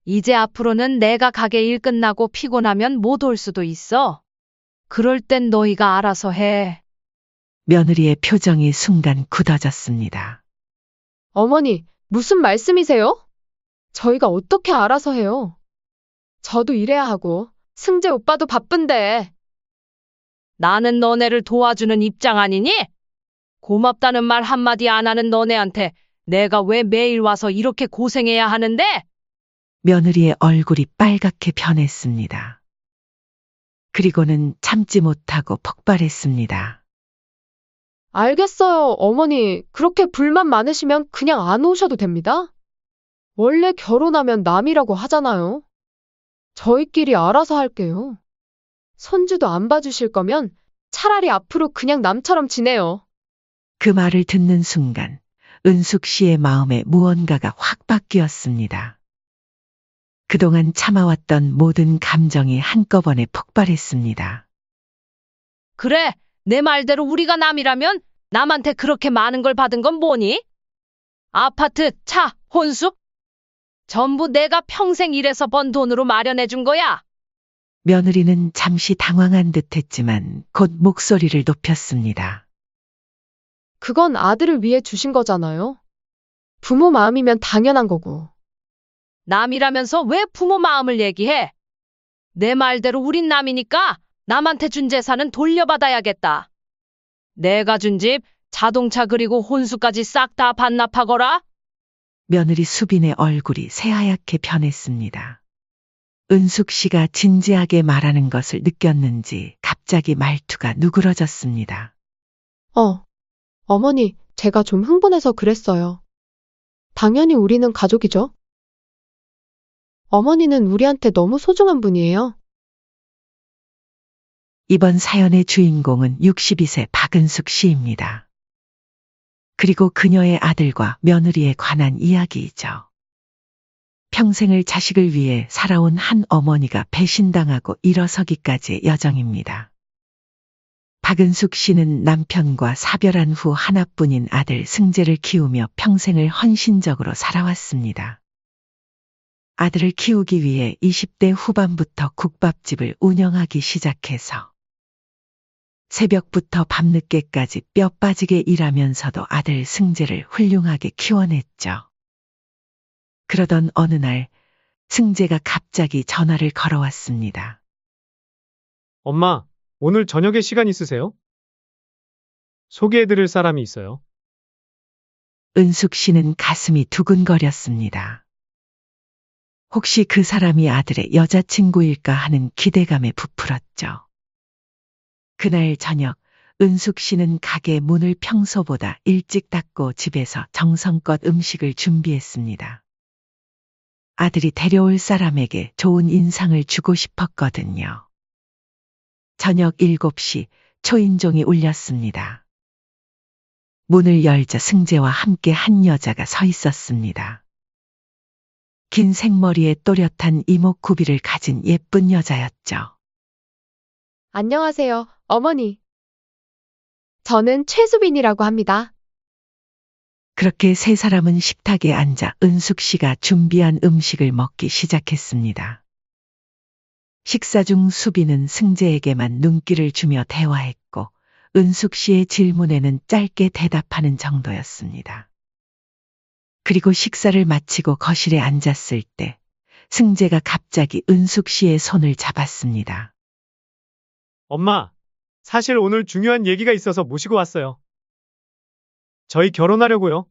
이제 앞으로는 내가 가게 일 끝나고 피곤하면 못 올 수도 있어. 그럴 땐 너희가 알아서 해. 며느리의 표정이 순간 굳어졌습니다. 어머니, 무슨 말씀이세요? 저희가 어떻게 알아서 해요? 저도 일해야 하고, 승재 오빠도 바쁜데. 나는 너네를 도와주는 입장 아니니? 고맙다는 말 한마디 안 하는 너네한테 내가 왜 매일 와서 이렇게 고생해야 하는데? 며느리의 얼굴이 빨갛게 변했습니다. 그리고는 참지 못하고 폭발했습니다. 알겠어요, 어머니. 그렇게 불만 많으시면 그냥 안 오셔도 됩니다. 원래 결혼하면 남이라고 하잖아요. 저희끼리 알아서 할게요. 손주도 안 봐주실 거면 차라리 앞으로 그냥 남처럼 지내요. 그 말을 듣는 순간 은숙 씨의 마음에 무언가가 확 바뀌었습니다. 그동안 참아왔던 모든 감정이 한꺼번에 폭발했습니다. 그래, 내 말대로 우리가 남이라면 남한테 그렇게 많은 걸 받은 건 뭐니? 아파트, 차, 혼수? 전부 내가 평생 일해서 번 돈으로 마련해 준 거야. 며느리는 잠시 당황한 듯했지만 곧 목소리를 높였습니다. 그건 아들을 위해 주신 거잖아요. 부모 마음이면 당연한 거고. 남이라면서 왜 부모 마음을 얘기해? 내 말대로 우린 남이니까 남한테 준 재산은 돌려받아야겠다. 내가 준 집, 자동차 그리고 혼수까지 싹 다 반납하거라. 며느리 수빈의 얼굴이 새하얗게 변했습니다. 은숙 씨가 진지하게 말하는 것을 느꼈는지 갑자기 말투가 누그러졌습니다. 어머니, 제가 좀 흥분해서 그랬어요. 당연히 우리는 가족이죠. 어머니는 우리한테 너무 소중한 분이에요. 이번 사연의 주인공은 62세 박은숙 씨입니다. 그리고 그녀의 아들과 며느리에 관한 이야기이죠. 평생을 자식을 위해 살아온 한 어머니가 배신당하고 일어서기까지의 여정입니다. 박은숙 씨는 남편과 사별한 후 하나뿐인 아들 승재를 키우며 평생을 헌신적으로 살아왔습니다. 아들을 키우기 위해 20대 후반부터 국밥집을 운영하기 시작해서 새벽부터 밤늦게까지 뼈 빠지게 일하면서도 아들 승재를 훌륭하게 키워냈죠. 그러던 어느 날 승재가 갑자기 전화를 걸어왔습니다. 엄마, 오늘 저녁에 시간 있으세요? 소개해드릴 사람이 있어요. 은숙 씨는 가슴이 두근거렸습니다. 혹시 그 사람이 아들의 여자친구일까 하는 기대감에 부풀었죠. 그날 저녁 은숙 씨는 가게 문을 평소보다 일찍 닫고 집에서 정성껏 음식을 준비했습니다. 아들이 데려올 사람에게 좋은 인상을 주고 싶었거든요. 저녁 7시 초인종이 울렸습니다. 문을 열자 승재와 함께 한 여자가 서 있었습니다. 긴 생머리에 또렷한 이목구비를 가진 예쁜 여자였죠. 안녕하세요, 어머니. 저는 최수빈이라고 합니다. 그렇게 세 사람은 식탁에 앉아 은숙 씨가 준비한 음식을 먹기 시작했습니다. 식사 중 수빈은 승재에게만 눈길을 주며 대화했고 은숙 씨의 질문에는 짧게 대답하는 정도였습니다. 그리고 식사를 마치고 거실에 앉았을 때 승재가 갑자기 은숙 씨의 손을 잡았습니다. 엄마, 사실 오늘 중요한 얘기가 있어서 모시고 왔어요. 저희 결혼하려고요.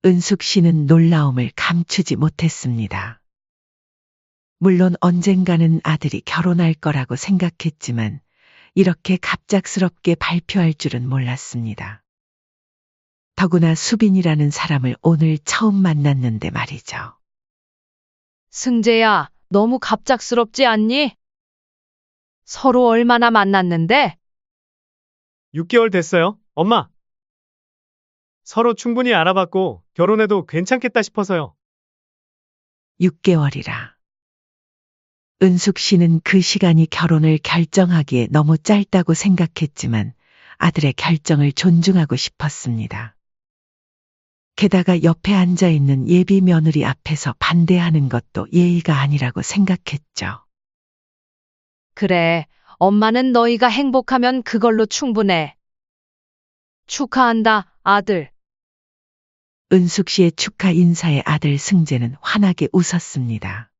은숙 씨는 놀라움을 감추지 못했습니다. 물론 언젠가는 아들이 결혼할 거라고 생각했지만 이렇게 갑작스럽게 발표할 줄은 몰랐습니다. 더구나 수빈이라는 사람을 오늘 처음 만났는데 말이죠. 승재야, 너무 갑작스럽지 않니? 서로 얼마나 만났는데? 6개월 됐어요, 엄마. 서로 충분히 알아봤고 결혼해도 괜찮겠다 싶어서요. 6개월이라. 은숙 씨는 그 시간이 결혼을 결정하기에 너무 짧다고 생각했지만 아들의 결정을 존중하고 싶었습니다. 게다가 옆에 앉아 있는 예비 며느리 앞에서 반대하는 것도 예의가 아니라고 생각했죠. 그래, 엄마는 너희가 행복하면 그걸로 충분해. 축하한다, 아들. 은숙 씨의 축하 인사에 아들 승재는 환하게 웃었습니다.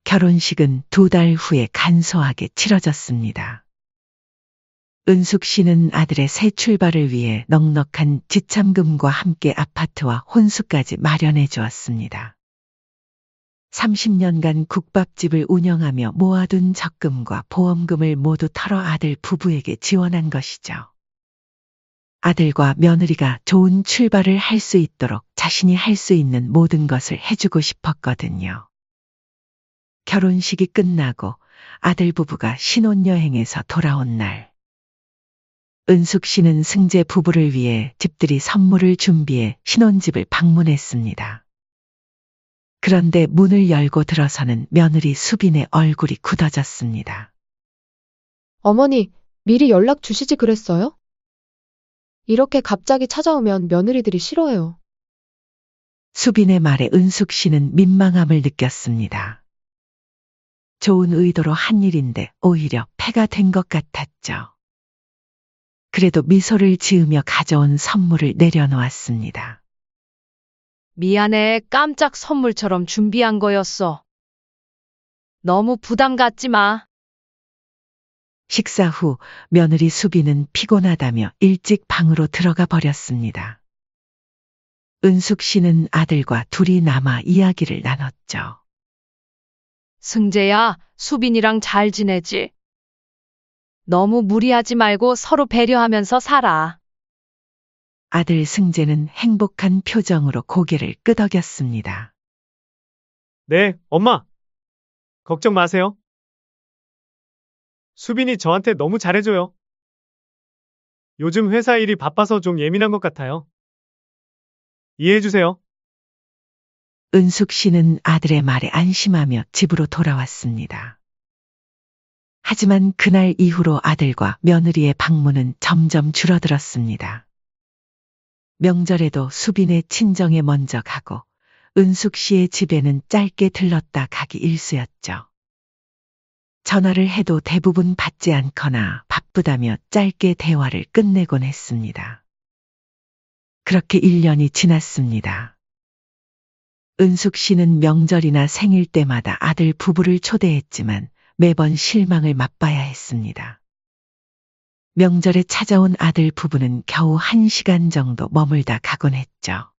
결혼식은 2달 후에 간소하게 치러졌습니다. 은숙 씨는 아들의 새 출발을 위해 넉넉한 지참금과 함께 아파트와 혼수까지 마련해 주었습니다. 30년간 국밥집을 운영하며 모아둔 적금과 보험금을 모두 털어 아들 부부에게 지원한 것이죠. 아들과 며느리가 좋은 출발을 할 수 있도록 자신이 할 수 있는 모든 것을 해주고 싶었거든요. 결혼식이 끝나고 아들 부부가 신혼여행에서 돌아온 날, 은숙 씨는 승재 부부를 위해 집들이 선물을 준비해 신혼집을 방문했습니다. 그런데 문을 열고 들어서는 며느리 수빈의 얼굴이 굳어졌습니다. 어머니, 미리 연락 주시지 그랬어요? 이렇게 갑자기 찾아오면 며느리들이 싫어해요. 수빈의 말에 은숙 씨는 민망함을 느꼈습니다. 좋은 의도로 한 일인데 오히려 폐가 된 것 같았죠. 그래도 미소를 지으며 가져온 선물을 내려놓았습니다. 미안해, 깜짝 선물처럼 준비한 거였어. 너무 부담 갖지 마. 식사 후 며느리 수빈은 피곤하다며 일찍 방으로 들어가 버렸습니다. 은숙 씨는 아들과 둘이 남아 이야기를 나눴죠. 승재야, 수빈이랑 잘 지내지? 너무 무리하지 말고 서로 배려하면서 살아. 아들 승재는 행복한 표정으로 고개를 끄덕였습니다. 네, 엄마. 걱정 마세요. 수빈이 저한테 너무 잘해줘요. 요즘 회사 일이 바빠서 좀 예민한 것 같아요. 이해해주세요. 은숙 씨는 아들의 말에 안심하며 집으로 돌아왔습니다. 하지만 그날 이후로 아들과 며느리의 방문은 점점 줄어들었습니다. 명절에도 수빈의 친정에 먼저 가고 은숙 씨의 집에는 짧게 들렀다 가기 일쑤였죠. 전화를 해도 대부분 받지 않거나 바쁘다며 짧게 대화를 끝내곤 했습니다. 그렇게 1년이 지났습니다. 은숙 씨는 명절이나 생일 때마다 아들 부부를 초대했지만 매번 실망을 맛봐야 했습니다. 명절에 찾아온 아들 부부는 겨우 1시간 정도 머물다 가곤 했죠.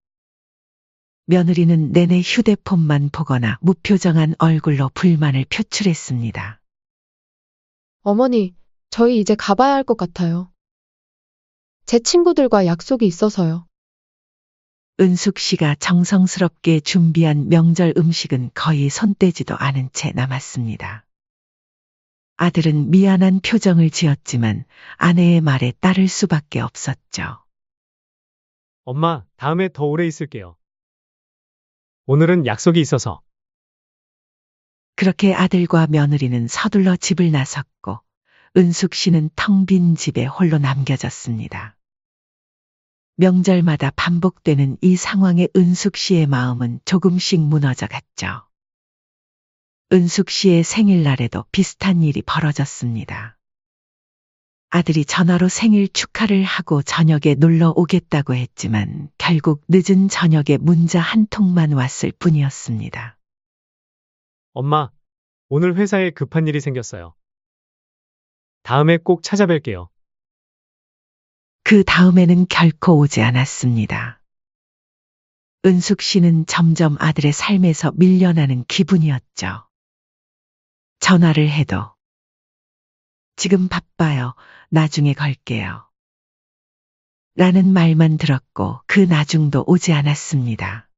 며느리는 내내 휴대폰만 보거나 무표정한 얼굴로 불만을 표출했습니다. 어머니, 저희 이제 가봐야 할 것 같아요. 제 친구들과 약속이 있어서요. 은숙 씨가 정성스럽게 준비한 명절 음식은 거의 손대지도 않은 채 남았습니다. 아들은 미안한 표정을 지었지만 아내의 말에 따를 수밖에 없었죠. 엄마, 다음에 더 오래 있을게요. 오늘은 약속이 있어서. 그렇게 아들과 며느리는 서둘러 집을 나섰고 은숙 씨는 텅 빈 집에 홀로 남겨졌습니다. 명절마다 반복되는 이 상황에 은숙 씨의 마음은 조금씩 무너져 갔죠. 은숙 씨의 생일날에도 비슷한 일이 벌어졌습니다. 아들이 전화로 생일 축하를 하고 저녁에 놀러 오겠다고 했지만 결국 늦은 저녁에 문자 한 통만 왔을 뿐이었습니다. 엄마, 오늘 회사에 급한 일이 생겼어요. 다음에 꼭 찾아뵐게요. 그 다음에는 결코 오지 않았습니다. 은숙 씨는 점점 아들의 삶에서 밀려나는 기분이었죠. 전화를 해도 지금 바빠요. 나중에 걸게요. 라는 말만 들었고 그 나중도 오지 않았습니다.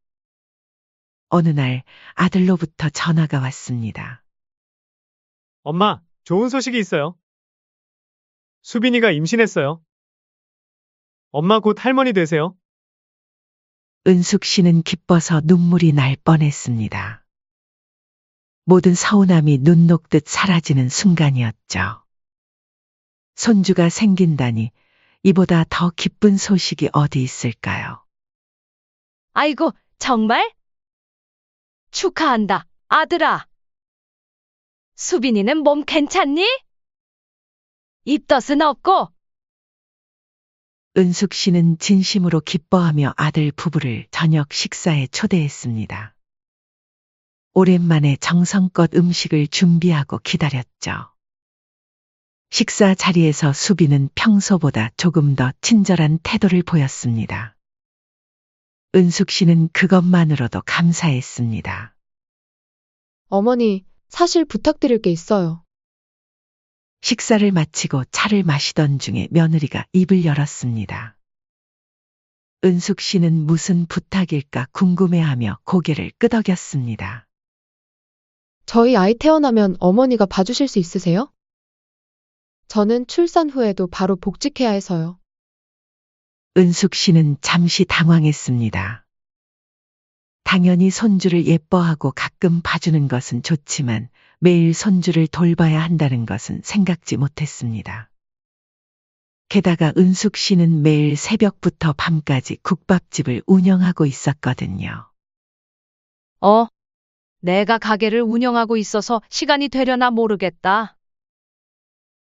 어느 날 아들로부터 전화가 왔습니다. 엄마, 좋은 소식이 있어요. 수빈이가 임신했어요. 엄마 곧 할머니 되세요. 은숙 씨는 기뻐서 눈물이 날 뻔했습니다. 모든 서운함이 눈 녹듯 사라지는 순간이었죠. 손주가 생긴다니 이보다 더 기쁜 소식이 어디 있을까요? 아이고, 정말? 축하한다, 아들아. 수빈이는 몸 괜찮니? 입덧은 없고? 은숙 씨는 진심으로 기뻐하며 아들 부부를 저녁 식사에 초대했습니다. 오랜만에 정성껏 음식을 준비하고 기다렸죠. 식사 자리에서 수빈은 평소보다 조금 더 친절한 태도를 보였습니다. 은숙 씨는 그것만으로도 감사했습니다. 어머니, 사실 부탁드릴 게 있어요. 식사를 마치고 차를 마시던 중에 며느리가 입을 열었습니다. 은숙 씨는 무슨 부탁일까 궁금해하며 고개를 끄덕였습니다. 저희 아이 태어나면 어머니가 봐주실 수 있으세요? 저는 출산 후에도 바로 복직해야 해서요. 은숙 씨는 잠시 당황했습니다. 당연히 손주를 예뻐하고 가끔 봐주는 것은 좋지만 매일 손주를 돌봐야 한다는 것은 생각지 못했습니다. 게다가 은숙 씨는 매일 새벽부터 밤까지 국밥집을 운영하고 있었거든요. 내가 가게를 운영하고 있어서 시간이 되려나 모르겠다.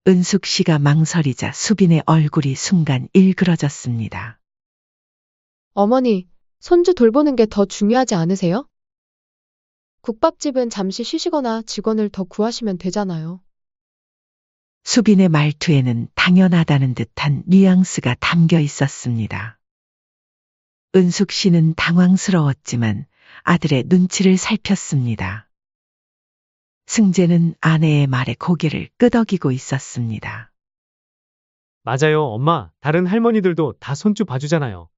은숙 씨가 망설이자 수빈의 얼굴이 순간 일그러졌습니다. 어머니, 손주 돌보는 게 더 중요하지 않으세요? 국밥집은 잠시 쉬시거나 직원을 더 구하시면 되잖아요. 수빈의 말투에는 당연하다는 듯한 뉘앙스가 담겨 있었습니다. 은숙 씨는 당황스러웠지만 아들의 눈치를 살폈습니다. 승재는 아내의 말에 고개를 끄덕이고 있었습니다. 맞아요, 엄마. 다른 할머니들도 다 손주 봐주잖아요.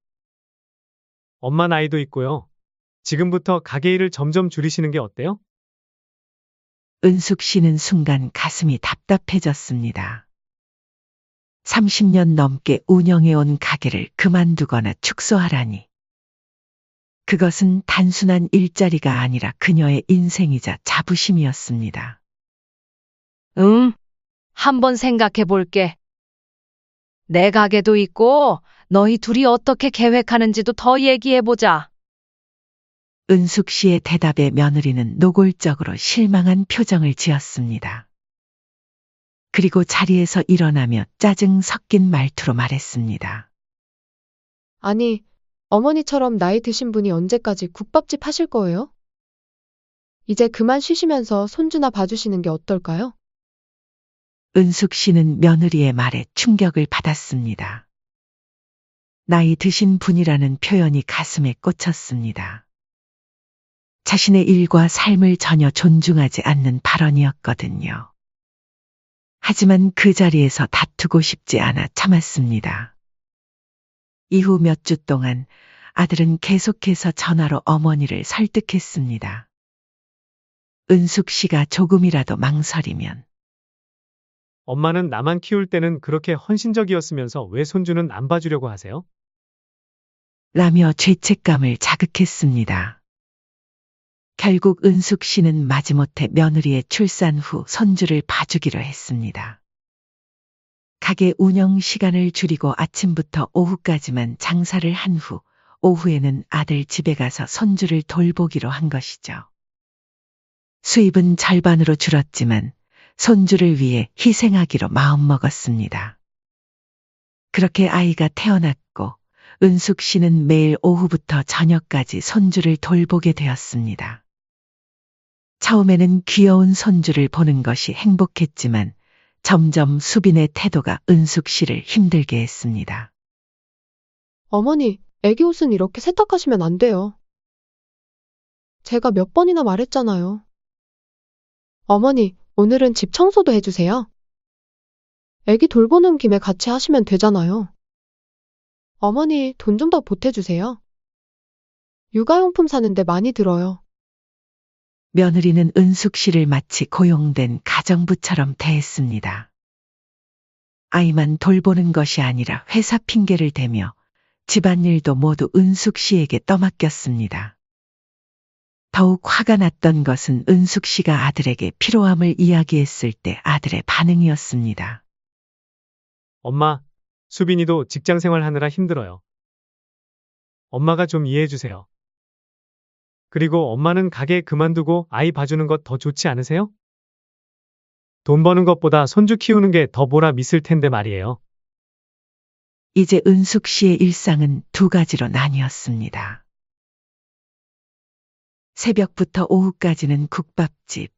엄마 나이도 있고요. 지금부터 가게 일을 점점 줄이시는 게 어때요? 은숙 씨는 순간 가슴이 답답해졌습니다. 30년 넘게 운영해온 가게를 그만두거나 축소하라니. 그것은 단순한 일자리가 아니라 그녀의 인생이자 자부심이었습니다. 한번 생각해 볼게. 내 가게도 있고, 너희 둘이 어떻게 계획하는지도 더 얘기해 보자. 은숙 씨의 대답에 며느리는 노골적으로 실망한 표정을 지었습니다. 그리고 자리에서 일어나며 짜증 섞인 말투로 말했습니다. 아니, 어머니처럼 나이 드신 분이 언제까지 국밥집 하실 거예요? 이제 그만 쉬시면서 손주나 봐주시는 게 어떨까요? 은숙 씨는 며느리의 말에 충격을 받았습니다. 나이 드신 분이라는 표현이 가슴에 꽂혔습니다. 자신의 일과 삶을 전혀 존중하지 않는 발언이었거든요. 하지만 그 자리에서 다투고 싶지 않아 참았습니다. 이후 몇 주 동안 아들은 계속해서 전화로 어머니를 설득했습니다. 은숙 씨가 조금이라도 망설이면 엄마는 나만 키울 때는 그렇게 헌신적이었으면서 왜 손주는 안 봐주려고 하세요? 라며 죄책감을 자극했습니다. 결국 은숙 씨는 마지못해 며느리의 출산 후 손주를 봐주기로 했습니다. 가게 운영 시간을 줄이고 아침부터 오후까지만 장사를 한 후 오후에는 아들 집에 가서 손주를 돌보기로 한 것이죠. 수입은 절반으로 줄었지만 손주를 위해 희생하기로 마음먹었습니다. 그렇게 아이가 태어났고 은숙 씨는 매일 오후부터 저녁까지 손주를 돌보게 되었습니다. 처음에는 귀여운 손주를 보는 것이 행복했지만 점점 수빈의 태도가 은숙 씨를 힘들게 했습니다. 어머니, 애기 옷은 이렇게 세탁하시면 안 돼요. 제가 몇 번이나 말했잖아요. 어머니, 오늘은 집 청소도 해주세요. 애기 돌보는 김에 같이 하시면 되잖아요. 어머니, 돈 좀 더 보태주세요. 육아용품 사는데 많이 들어요. 며느리는 은숙 씨를 마치 고용된 가정부처럼 대했습니다. 아이만 돌보는 것이 아니라 회사 핑계를 대며 집안일도 모두 은숙 씨에게 떠맡겼습니다. 더욱 화가 났던 것은 은숙 씨가 아들에게 피로함을 이야기했을 때 아들의 반응이었습니다. 엄마, 수빈이도 직장 생활 하느라 힘들어요. 엄마가 좀 이해해 주세요. 그리고 엄마는 가게 그만두고 아이 봐주는 것 더 좋지 않으세요? 돈 버는 것보다 손주 키우는 게 더 보람 있을 텐데 말이에요. 이제 은숙 씨의 일상은 두 가지로 나뉘었습니다. 새벽부터 오후까지는 국밥집,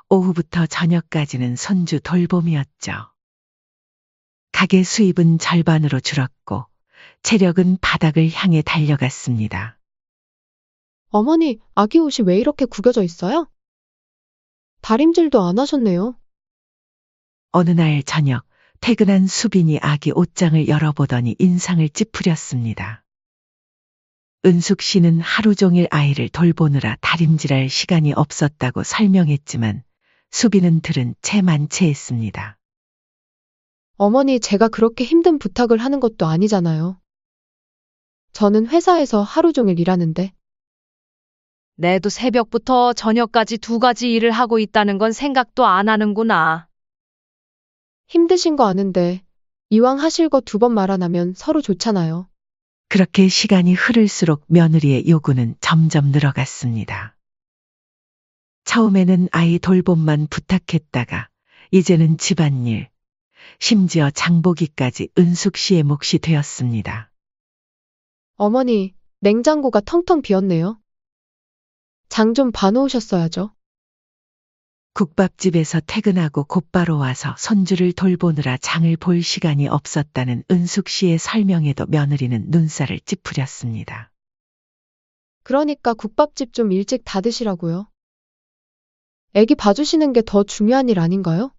오후부터 저녁까지는 손주 돌봄이었죠. 가게 수입은 절반으로 줄었고 체력은 바닥을 향해 달려갔습니다. 어머니, 아기 옷이 왜 이렇게 구겨져 있어요? 다림질도 안 하셨네요. 어느 날 저녁 퇴근한 수빈이 아기 옷장을 열어보더니 인상을 찌푸렸습니다. 은숙 씨는 하루 종일 아이를 돌보느라 다림질할 시간이 없었다고 설명했지만 수빈은 들은 채 만체했습니다. 어머니, 제가 그렇게 힘든 부탁을 하는 것도 아니잖아요. 저는 회사에서 하루 종일 일하는데. 내도 새벽부터 저녁까지 두 가지 일을 하고 있다는 건 생각도 안 하는구나. 힘드신 거 아는데 이왕 하실 거 두 번 말 안 하면 서로 좋잖아요. 그렇게 시간이 흐를수록 며느리의 요구는 점점 늘어갔습니다. 처음에는 아이 돌봄만 부탁했다가 이제는 집안일, 심지어 장보기까지 은숙 씨의 몫이 되었습니다. 어머니, 냉장고가 텅텅 비었네요. 장 좀 봐놓으셨어야죠. 국밥집에서 퇴근하고 곧바로 와서 손주를 돌보느라 장을 볼 시간이 없었다는 은숙 씨의 설명에도 며느리는 눈살을 찌푸렸습니다. 그러니까 국밥집 좀 일찍 닫으시라고요. 애기 봐주시는 게 더 중요한 일 아닌가요?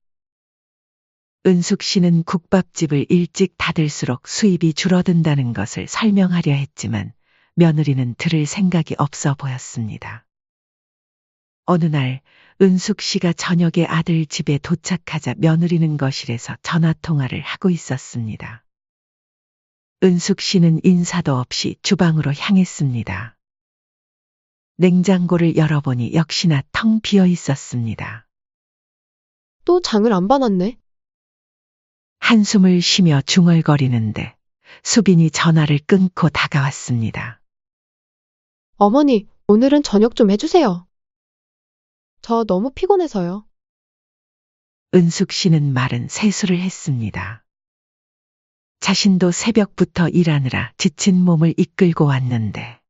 은숙 씨는 국밥집을 일찍 닫을수록 수입이 줄어든다는 것을 설명하려 했지만 며느리는 들을 생각이 없어 보였습니다. 어느 날 은숙 씨가 저녁에 아들 집에 도착하자 며느리는 거실에서 전화통화를 하고 있었습니다. 은숙 씨는 인사도 없이 주방으로 향했습니다. 냉장고를 열어보니 역시나 텅 비어 있었습니다. 또 장을 안 봐놨네. 한숨을 쉬며 중얼거리는데 수빈이 전화를 끊고 다가왔습니다. 어머니, 오늘은 저녁 좀 해주세요. 저 너무 피곤해서요. 은숙 씨는 말은 세수를 했습니다. 자신도 새벽부터 일하느라 지친 몸을 이끌고 왔는데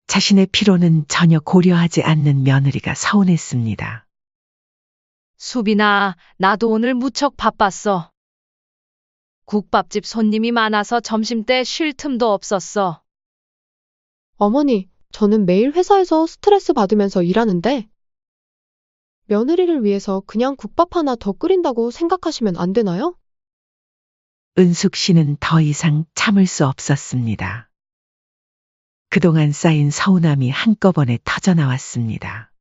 자신의 피로는 전혀 고려하지 않는 며느리가 서운했습니다. 수빈아, 나도 오늘 무척 바빴어. 국밥집 손님이 많아서 점심때 쉴 틈도 없었어. 어머니, 저는 매일 회사에서 스트레스 받으면서 일하는데 며느리를 위해서 그냥 국밥 하나 더 끓인다고 생각하시면 안 되나요? 은숙 씨는 더 이상 참을 수 없었습니다. 그동안 쌓인 서운함이 한꺼번에 터져나왔습니다.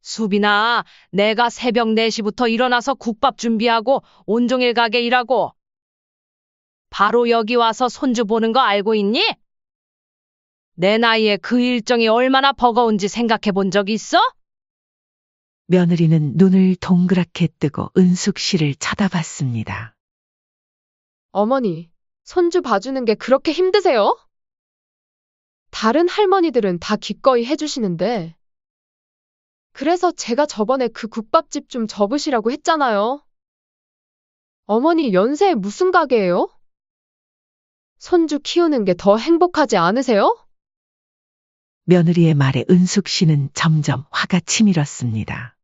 수빈아, 내가 새벽 4시부터 일어나서 국밥 준비하고 온종일 가게 일하고 바로 여기 와서 손주 보는 거 알고 있니? 내 나이에 그 일정이 얼마나 버거운지 생각해 본 적 있어? 며느리는 눈을 동그랗게 뜨고 은숙 씨를 쳐다봤습니다. 어머니, 손주 봐주는 게 그렇게 힘드세요? 다른 할머니들은 다 기꺼이 해주시는데. 그래서 제가 저번에 그 국밥집 좀 접으시라고 했잖아요. 어머니, 연세에 무슨 가게예요? 손주 키우는 게 더 행복하지 않으세요? 며느리의 말에 은숙 씨는 점점 화가 치밀었습니다.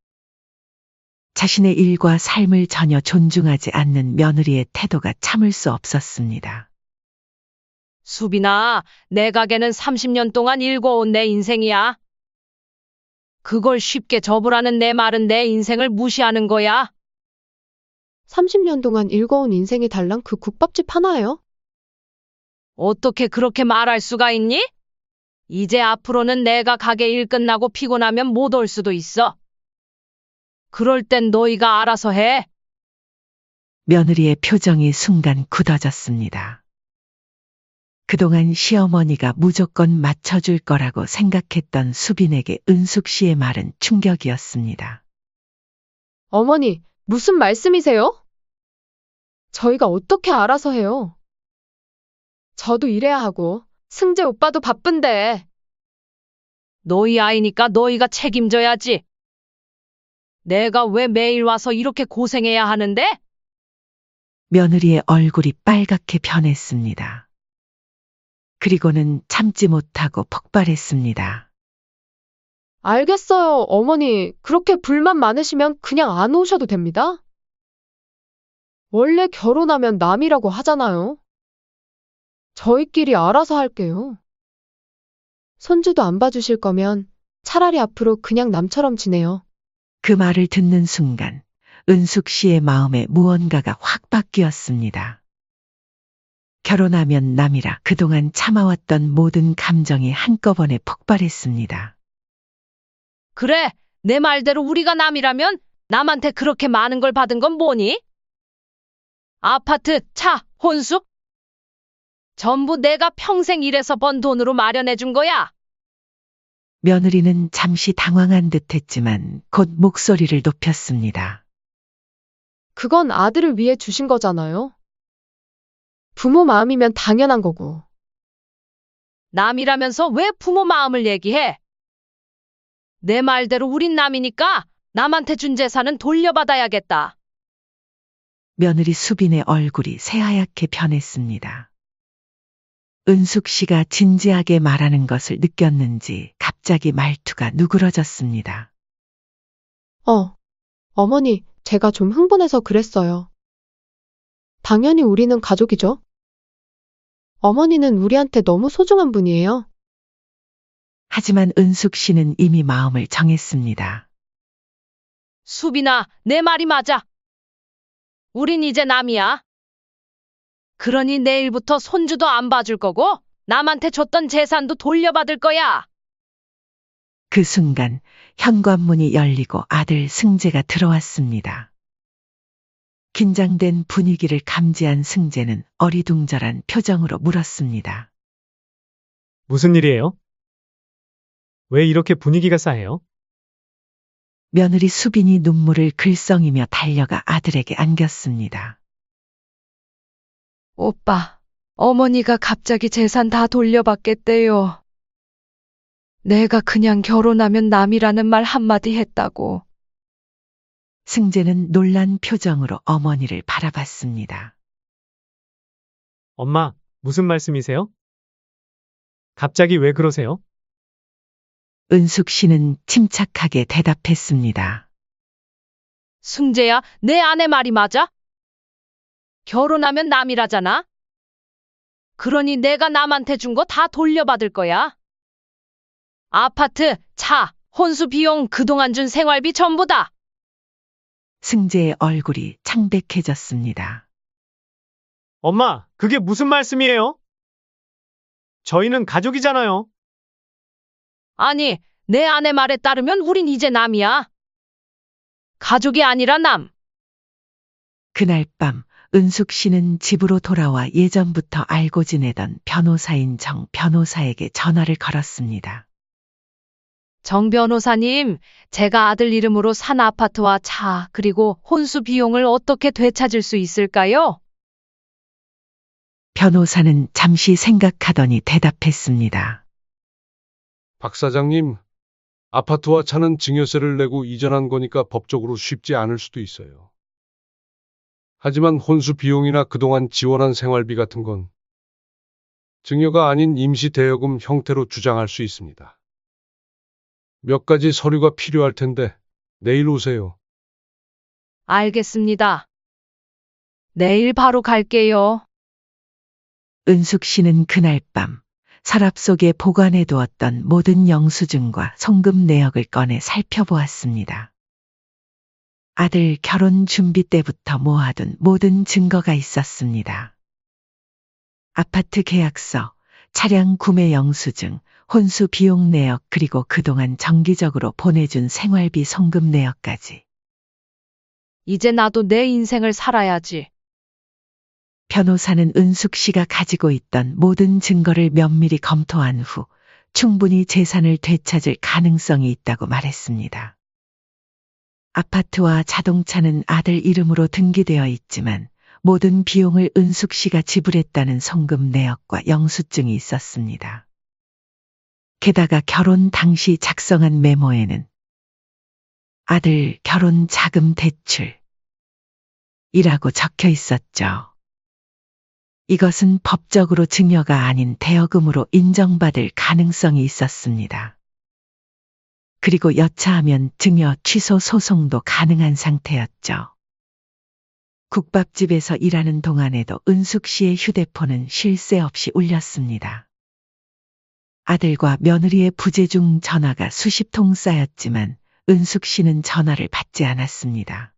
자신의 일과 삶을 전혀 존중하지 않는 며느리의 태도가 참을 수 없었습니다. 수빈아, 내 가게는 30년 동안 일궈온 내 인생이야. 그걸 쉽게 접으라는 내 말은 내 인생을 무시하는 거야. 30년 동안 일궈온 인생이 달랑 그 국밥집 하나예요? 어떻게 그렇게 말할 수가 있니? 이제 앞으로는 내가 가게 일 끝나고 피곤하면 못 올 수도 있어. 그럴 땐 너희가 알아서 해. 며느리의 표정이 순간 굳어졌습니다. 그동안 시어머니가 무조건 맞춰줄 거라고 생각했던 수빈에게 은숙 씨의 말은 충격이었습니다. 어머니, 무슨 말씀이세요? 저희가 어떻게 알아서 해요? 저도 일해야 하고, 승재 오빠도 바쁜데. 너희 아이니까 너희가 책임져야지. 내가 왜 매일 와서 이렇게 고생해야 하는데? 며느리의 얼굴이 빨갛게 변했습니다. 그리고는 참지 못하고 폭발했습니다. 알겠어요, 어머니. 그렇게 불만 많으시면 그냥 안 오셔도 됩니다. 원래 결혼하면 남이라고 하잖아요. 저희끼리 알아서 할게요. 손주도 안 봐주실 거면 차라리 앞으로 그냥 남처럼 지내요. 그 말을 듣는 순간 은숙 씨의 마음에 무언가가 확 바뀌었습니다. 결혼하면 남이라 그동안 참아왔던 모든 감정이 한꺼번에 폭발했습니다. 그래, 내 말대로 우리가 남이라면 남한테 그렇게 많은 걸 받은 건 뭐니? 아파트, 차, 혼수? 전부 내가 평생 일해서 번 돈으로 마련해 준 거야. 며느리는 잠시 당황한 듯 했지만 곧 목소리를 높였습니다. 그건 아들을 위해 주신 거잖아요. 부모 마음이면 당연한 거고. 남이라면서 왜 부모 마음을 얘기해? 내 말대로 우린 남이니까 남한테 준 재산은 돌려받아야겠다. 며느리 수빈의 얼굴이 새하얗게 변했습니다. 은숙 씨가 진지하게 말하는 것을 느꼈는지 갑자기 말투가 누그러졌습니다. 어머니, 제가 좀 흥분해서 그랬어요. 당연히 우리는 가족이죠. 어머니는 우리한테 너무 소중한 분이에요. 하지만 은숙 씨는 이미 마음을 정했습니다. 수빈아, 내 말이 맞아. 우린 이제 남이야. 그러니 내일부터 손주도 안 봐줄 거고 남한테 줬던 재산도 돌려받을 거야. 그 순간 현관문이 열리고 아들 승재가 들어왔습니다. 긴장된 분위기를 감지한 승재는 어리둥절한 표정으로 물었습니다. 무슨 일이에요? 왜 이렇게 분위기가 싸해요? 며느리 수빈이 눈물을 글썽이며 달려가 아들에게 안겼습니다. 오빠, 어머니가 갑자기 재산 다 돌려받겠대요. 내가 그냥 결혼하면 남이라는 말 한마디 했다고. 승재는 놀란 표정으로 어머니를 바라봤습니다. 엄마, 무슨 말씀이세요? 갑자기 왜 그러세요? 은숙 씨는 침착하게 대답했습니다. 승재야, 내 아내 말이 맞아? 결혼하면 남이라잖아? 그러니 내가 남한테 준 거 다 돌려받을 거야. 아파트, 차, 혼수 비용, 그동안 준 생활비 전부 다. 승재의 얼굴이 창백해졌습니다. 엄마, 그게 무슨 말씀이에요? 저희는 가족이잖아요. 아니, 내 아내 말에 따르면 우린 이제 남이야. 가족이 아니라 남. 그날 밤 은숙 씨는 집으로 돌아와 예전부터 알고 지내던 변호사인 정 변호사에게 전화를 걸었습니다. 정 변호사님, 제가 아들 이름으로 산 아파트와 차, 그리고 혼수 비용을 어떻게 되찾을 수 있을까요? 변호사는 잠시 생각하더니 대답했습니다. 박 사장님, 아파트와 차는 증여세를 내고 이전한 거니까 법적으로 쉽지 않을 수도 있어요. 하지만 혼수 비용이나 그동안 지원한 생활비 같은 건 증여가 아닌 임시 대여금 형태로 주장할 수 있습니다. 몇 가지 서류가 필요할 텐데 내일 오세요. 알겠습니다. 내일 바로 갈게요. 은숙 씨는 그날 밤 서랍 속에 보관해 두었던 모든 영수증과 송금 내역을 꺼내 살펴보았습니다. 아들 결혼 준비 때부터 모아둔 모든 증거가 있었습니다. 아파트 계약서, 차량 구매 영수증, 혼수 비용 내역 그리고 그동안 정기적으로 보내준 생활비 송금 내역까지. 이제 나도 내 인생을 살아야지. 변호사는 은숙 씨가 가지고 있던 모든 증거를 면밀히 검토한 후 충분히 재산을 되찾을 가능성이 있다고 말했습니다. 아파트와 자동차는 아들 이름으로 등기되어 있지만 모든 비용을 은숙 씨가 지불했다는 송금 내역과 영수증이 있었습니다. 게다가 결혼 당시 작성한 메모에는 아들 결혼 자금 대출 이라고 적혀 있었죠. 이것은 법적으로 증여가 아닌 대여금으로 인정받을 가능성이 있었습니다. 그리고 여차하면 증여 취소 소송도 가능한 상태였죠. 국밥집에서 일하는 동안에도 은숙 씨의 휴대폰은 쉴 새 없이 울렸습니다. 아들과 며느리의 부재중 전화가 수십 통 쌓였지만 은숙 씨는 전화를 받지 않았습니다.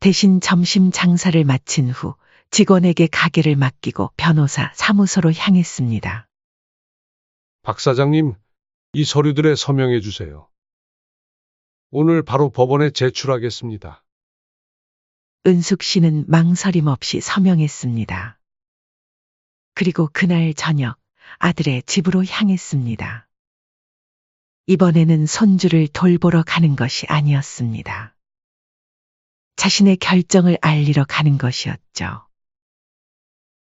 대신 점심 장사를 마친 후 직원에게 가게를 맡기고 변호사 사무소로 향했습니다. 박 사장님, 이 서류들에 서명해 주세요. 오늘 바로 법원에 제출하겠습니다. 은숙 씨는 망설임 없이 서명했습니다. 그리고 그날 저녁 아들의 집으로 향했습니다. 이번에는 손주를 돌보러 가는 것이 아니었습니다. 자신의 결정을 알리러 가는 것이었죠.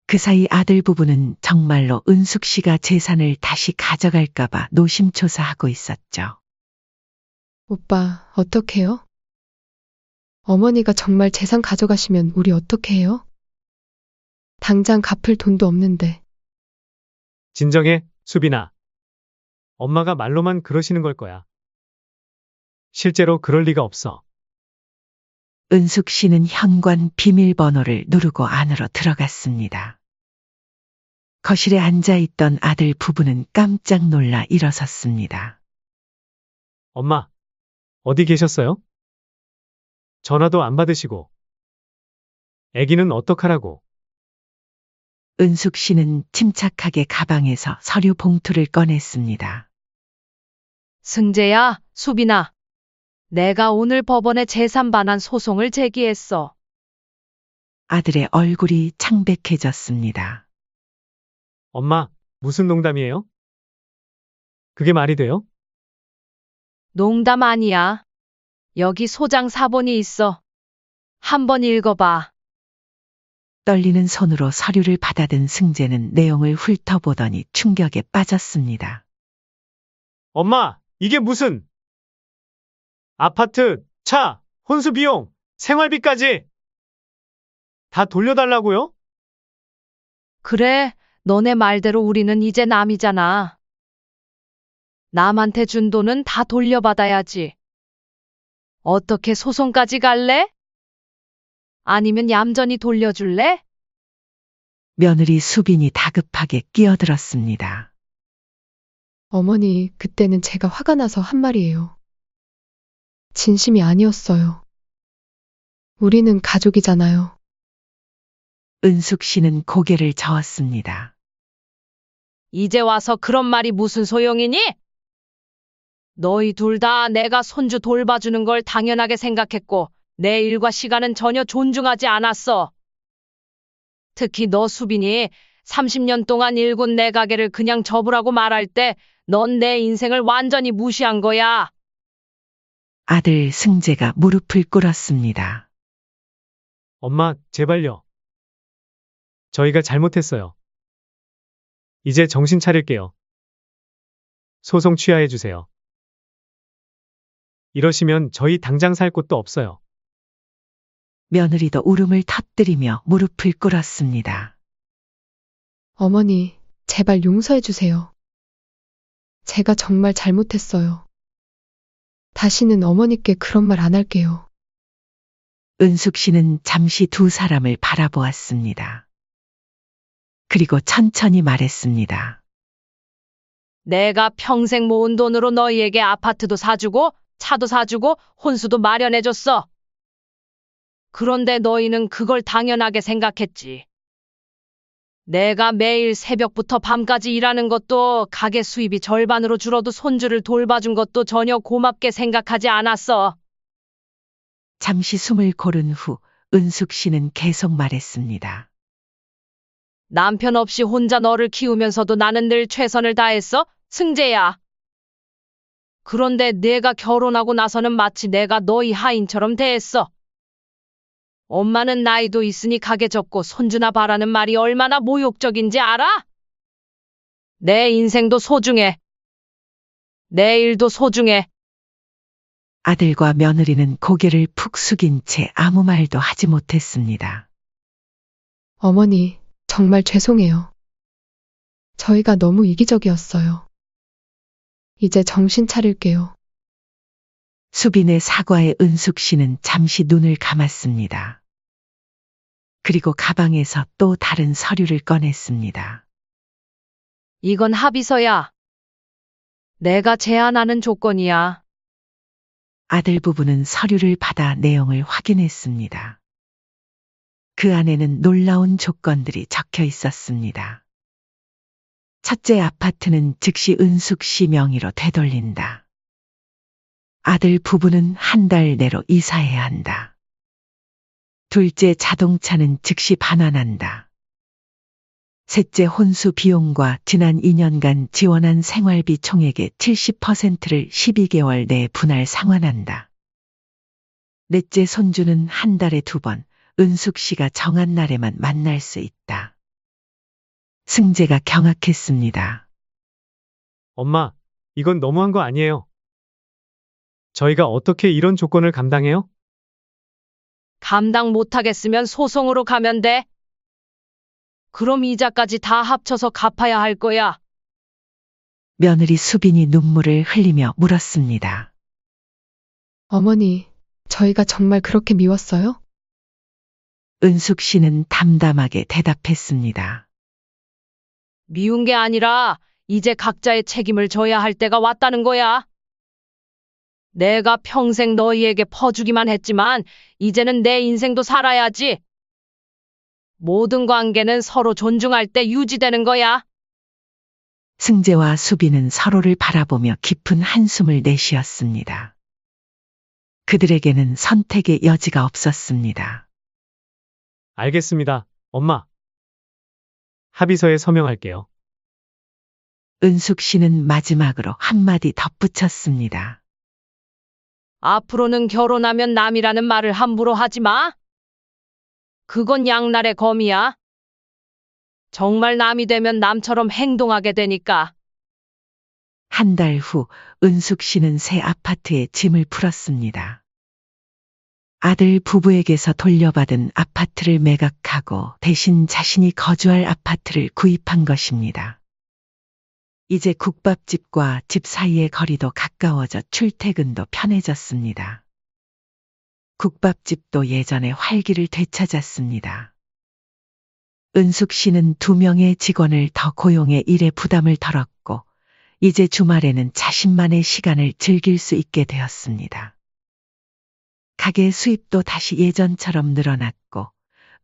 그 사이 아들 부부는 정말로 은숙 씨가 재산을 다시 가져갈까봐 노심초사하고 있었죠. 오빠, 어떡해요? 어머니가 정말 재산 가져가시면 우리 어떻게 해요? 당장 갚을 돈도 없는데. 진정해, 수빈아. 엄마가 말로만 그러시는 걸 거야. 실제로 그럴 리가 없어. 은숙 씨는 현관 비밀번호를 누르고 안으로 들어갔습니다. 거실에 앉아있던 아들 부부는 깜짝 놀라 일어섰습니다. 엄마, 어디 계셨어요? 전화도 안 받으시고. 아기는 어떡하라고? 은숙 씨는 침착하게 가방에서 서류 봉투를 꺼냈습니다. 승재야, 수빈아. 내가 오늘 법원에 재산 반환 소송을 제기했어. 아들의 얼굴이 창백해졌습니다. 엄마, 무슨 농담이에요? 그게 말이 돼요? 농담 아니야. 여기 소장 사본이 있어. 한번 읽어봐. 떨리는 손으로 서류를 받아든 승재는 내용을 훑어보더니 충격에 빠졌습니다. 엄마, 이게 무슨? 아파트, 차, 혼수 비용, 생활비까지 다 돌려달라고요? 그래, 너네 말대로 우리는 이제 남이잖아. 남한테 준 돈은 다 돌려받아야지. 어떻게 소송까지 갈래? 아니면 얌전히 돌려줄래? 며느리 수빈이 다급하게 끼어들었습니다. 어머니, 그때는 제가 화가 나서 한 말이에요. 진심이 아니었어요. 우리는 가족이잖아요. 은숙 씨는 고개를 저었습니다. 이제 와서 그런 말이 무슨 소용이니? 너희 둘 다 내가 손주 돌봐주는 걸 당연하게 생각했고 내 일과 시간은 전혀 존중하지 않았어. 특히 너 수빈이 30년 동안 일군 내 가게를 그냥 접으라고 말할 때 넌 내 인생을 완전히 무시한 거야. 아들 승재가 무릎을 꿇었습니다. 엄마, 제발요. 저희가 잘못했어요. 이제 정신 차릴게요. 소송 취하해 주세요. 이러시면 저희 당장 살 곳도 없어요. 며느리도 울음을 터뜨리며 무릎을 꿇었습니다. 어머니, 제발 용서해 주세요. 제가 정말 잘못했어요. 다시는 어머니께 그런 말 안 할게요. 은숙 씨는 잠시 두 사람을 바라보았습니다. 그리고 천천히 말했습니다. 내가 평생 모은 돈으로 너희에게 아파트도 사주고 차도 사주고 혼수도 마련해줬어. 그런데 너희는 그걸 당연하게 생각했지. 내가 매일 새벽부터 밤까지 일하는 것도 가게 수입이 절반으로 줄어도 손주를 돌봐준 것도 전혀 고맙게 생각하지 않았어. 잠시 숨을 고른 후 은숙 씨는 계속 말했습니다. 남편 없이 혼자 너를 키우면서도 나는 늘 최선을 다했어, 승재야. 그런데 내가 결혼하고 나서는 마치 내가 너희 하인처럼 대했어. 엄마는 나이도 있으니 가게 접고 손주나 봐라는 말이 얼마나 모욕적인지 알아? 내 인생도 소중해. 내 일도 소중해. 아들과 며느리는 고개를 푹 숙인 채 아무 말도 하지 못했습니다. 어머니, 정말 죄송해요. 저희가 너무 이기적이었어요. 이제 정신 차릴게요. 수빈의 사과에 은숙 씨는 잠시 눈을 감았습니다. 그리고 가방에서 또 다른 서류를 꺼냈습니다. 이건 합의서야. 내가 제안하는 조건이야. 아들 부부는 서류를 받아 내용을 확인했습니다. 그 안에는 놀라운 조건들이 적혀 있었습니다. 첫째, 아파트는 즉시 은숙 씨 명의로 되돌린다. 아들 부부는 한 달 내로 이사해야 한다. 둘째, 자동차는 즉시 반환한다. 셋째, 혼수 비용과 지난 2년간 지원한 생활비 총액의 70%를 12개월 내에 분할 상환한다. 넷째, 손주는 한 달에 2번 은숙 씨가 정한 날에만 만날 수 있다. 승재가 경악했습니다. 엄마, 이건 너무한 거 아니에요? 저희가 어떻게 이런 조건을 감당해요? 감당 못하겠으면 소송으로 가면 돼. 그럼 이자까지 다 합쳐서 갚아야 할 거야. 며느리 수빈이 눈물을 흘리며 물었습니다. 어머니, 저희가 정말 그렇게 미웠어요? 은숙 씨는 담담하게 대답했습니다. 미운 게 아니라 이제 각자의 책임을 져야 할 때가 왔다는 거야. 내가 평생 너희에게 퍼주기만 했지만 이제는 내 인생도 살아야지. 모든 관계는 서로 존중할 때 유지되는 거야. 승재와 수빈은 서로를 바라보며 깊은 한숨을 내쉬었습니다. 그들에게는 선택의 여지가 없었습니다. 알겠습니다, 엄마. 합의서에 서명할게요. 은숙 씨는 마지막으로 한마디 덧붙였습니다. 앞으로는 결혼하면 남이라는 말을 함부로 하지 마. 그건 양날의 검이야. 정말 남이 되면 남처럼 행동하게 되니까. 한 달 후 은숙 씨는 새 아파트에 짐을 풀었습니다. 아들 부부에게서 돌려받은 아파트를 매각하고 대신 자신이 거주할 아파트를 구입한 것입니다. 이제 국밥집과 집 사이의 거리도 가까워져 출퇴근도 편해졌습니다. 국밥집도 예전의 활기를 되찾았습니다. 은숙 씨는 2명의 직원을 더 고용해 일의 부담을 덜었고 이제 주말에는 자신만의 시간을 즐길 수 있게 되었습니다. 가게 수입도 다시 예전처럼 늘어났고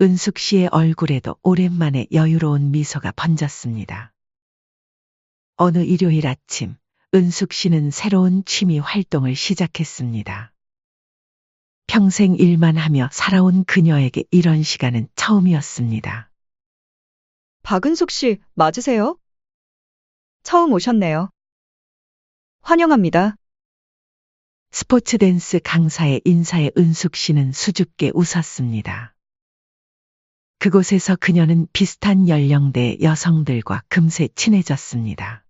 은숙 씨의 얼굴에도 오랜만에 여유로운 미소가 번졌습니다. 어느 일요일 아침, 은숙 씨는 새로운 취미 활동을 시작했습니다. 평생 일만 하며 살아온 그녀에게 이런 시간은 처음이었습니다. 박은숙 씨, 맞으세요? 처음 오셨네요. 환영합니다. 스포츠 댄스 강사의 인사에 은숙 씨는 수줍게 웃었습니다. 그곳에서 그녀는 비슷한 연령대의 여성들과 금세 친해졌습니다.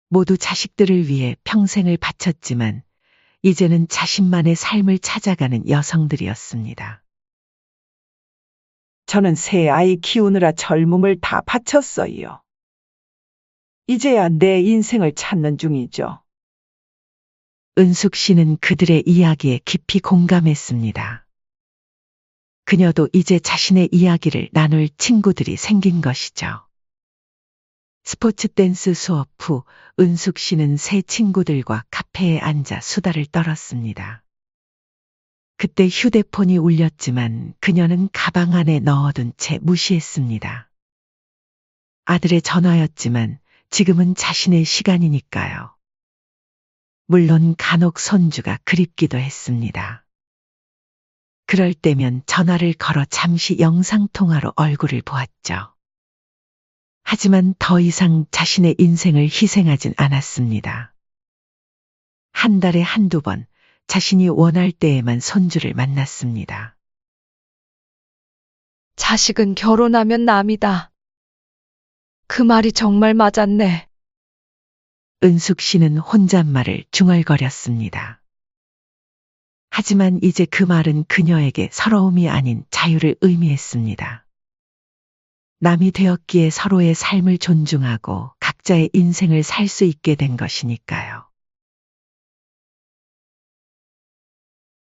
모두 자식들을 위해 평생을 바쳤지만 이제는 자신만의 삶을 찾아가는 여성들이었습니다. 저는 새 아이 키우느라 젊음을 다 바쳤어요. 이제야 내 인생을 찾는 중이죠. 은숙 씨는 그들의 이야기에 깊이 공감했습니다. 그녀도 이제 자신의 이야기를 나눌 친구들이 생긴 것이죠. 스포츠 댄스 수업 후 은숙 씨는 새 친구들과 카페에 앉아 수다를 떨었습니다. 그때 휴대폰이 울렸지만 그녀는 가방 안에 넣어둔 채 무시했습니다. 아들의 전화였지만 지금은 자신의 시간이니까요. 물론 간혹 손주가 그립기도 했습니다. 그럴 때면 전화를 걸어 잠시 영상통화로 얼굴을 보았죠. 하지만 더 이상 자신의 인생을 희생하진 않았습니다. 한 달에 1~2번 자신이 원할 때에만 손주를 만났습니다. 자식은 결혼하면 남이다. 그 말이 정말 맞았네. 은숙 씨는 혼잣말을 중얼거렸습니다. 하지만 이제 그 말은 그녀에게 서러움이 아닌 자유를 의미했습니다. 남이 되었기에 서로의 삶을 존중하고 각자의 인생을 살 수 있게 된 것이니까요.